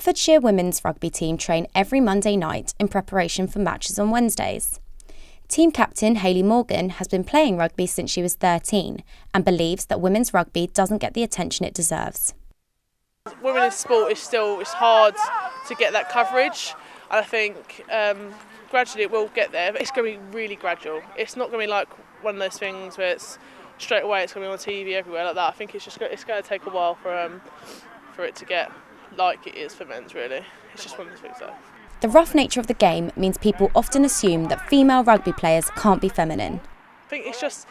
Hertfordshire women's rugby team train every Monday night in preparation for matches on Wednesdays. Team captain Hayley Morgan has been playing rugby since she was 13 and believes that women's rugby doesn't get the attention it deserves. Women in sport it's hard to get that coverage, and I think gradually it will get there, but it's going to be really gradual. It's not going to be like one of those things where it's straight away it's going to be on TV everywhere like that. I think it's going to take a while for it to get like it is for men's, really. It's just one of those things though. The rough nature of the game means people often assume that female rugby players can't be feminine. I think it's just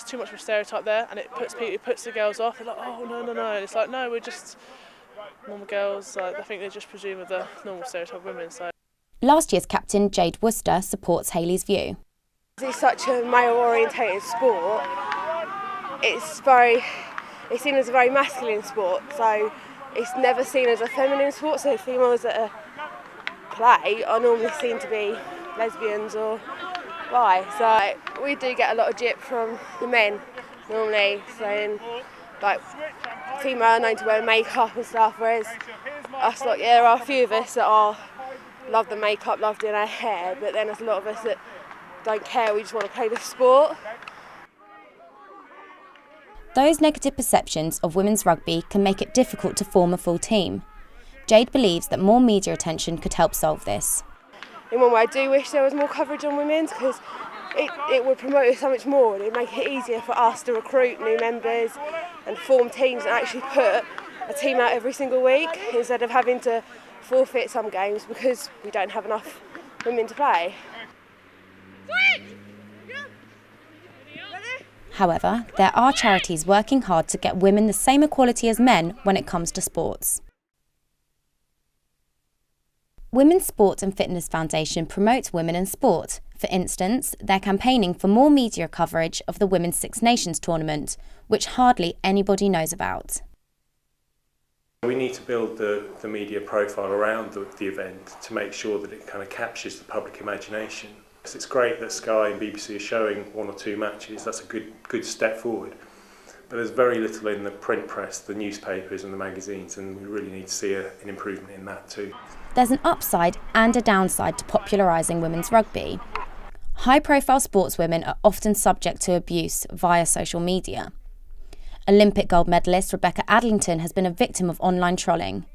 too much of a stereotype there, and it puts the girls off. They're like, oh no. It's like, no, we're just normal girls. I think they just presume of the normal stereotype of women. So. Last year's captain Jade Worcester supports Hayley's view. It's such a male-orientated sport. It's seen as a very masculine sport, so it's never seen as a feminine sport. So females that play are normally seen to be lesbians or bi. So we do get a lot of jip from the men normally, saying like female are known to wear makeup and stuff, whereas us, like, there are a few of us that love the makeup, love doing our hair, but then there's a lot of us that don't care, we just want to play the sport. Those negative perceptions of women's rugby can make it difficult to form a full team. Jade believes that more media attention could help solve this. In one way, I do wish there was more coverage on women's, because it would promote it so much more, and it'd make it easier for us to recruit new members and form teams and actually put a team out every single week instead of having to forfeit some games because we don't have enough women to play. However, there are charities working hard to get women the same equality as men when it comes to sports. Women's Sport and Fitness Foundation promotes women in sport. For instance, they're campaigning for more media coverage of the Women's Six Nations tournament, which hardly anybody knows about. We need to build the media profile around the event to make sure that it kind of captures the public imagination. It's great that Sky and BBC are showing one or two matches. That's a good step forward. But there's very little in the print press, the newspapers and the magazines, and we really need to see an improvement in that too. There's an upside and a downside to popularising women's rugby. High-profile sportswomen are often subject to abuse via social media. Olympic gold medalist Rebecca Adlington has been a victim of online trolling.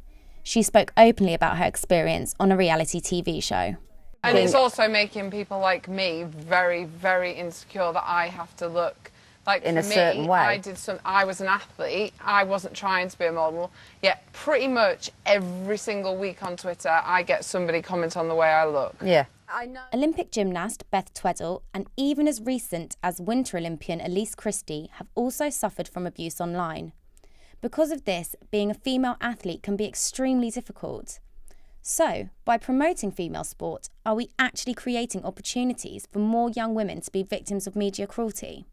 She spoke openly about her experience on a reality TV show. And it's also making people like me very, very insecure that I have to look like in a certain way. I was an athlete. I wasn't trying to be a model. Yet pretty much every single week on Twitter, I get somebody comment on the way I look. Yeah. I know. Olympic gymnast Beth Tweddle and even as recent as Winter Olympian Elise Christie have also suffered from abuse online. Because of this, being a female athlete can be extremely difficult. So, by promoting female sport, are we actually creating opportunities for more young women to be victims of media cruelty?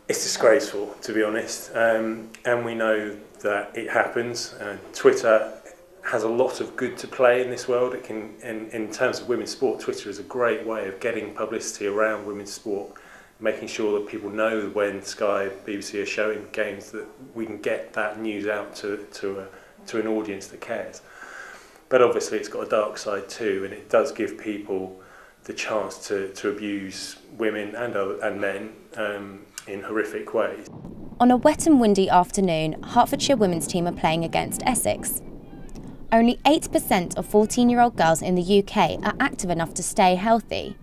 It's disgraceful, to be honest, and we know that it happens. Twitter has a lot of good to play in this world. It can, in terms of women's sport, Twitter is a great way of getting publicity around women's sport, making sure that people know when Sky, BBC are showing games that we can get that news out to an audience that cares. But obviously it's got a dark side too, and it does give people the chance to abuse women and men in horrific ways. On a wet and windy afternoon, Hertfordshire women's team are playing against Essex. Only 8% of 14-year-old girls in the UK are active enough to stay healthy.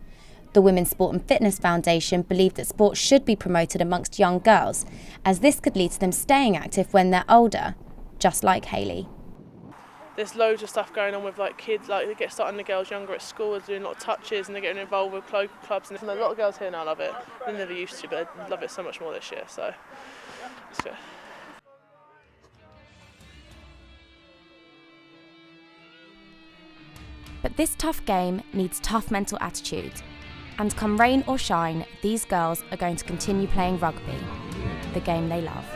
The Women's Sport and Fitness Foundation believe that sport should be promoted amongst young girls, as this could lead to them staying active when they're older, just like Hayley. There's loads of stuff going on with like kids, like they get starting the girls younger at school, they're doing a lot of touches and they're getting involved with local clubs, and a lot of girls here now love it. They never used to, but they love it so much more this year, so it's good. But this tough game needs tough mental attitude. And come rain or shine, these girls are going to continue playing rugby, the game they love.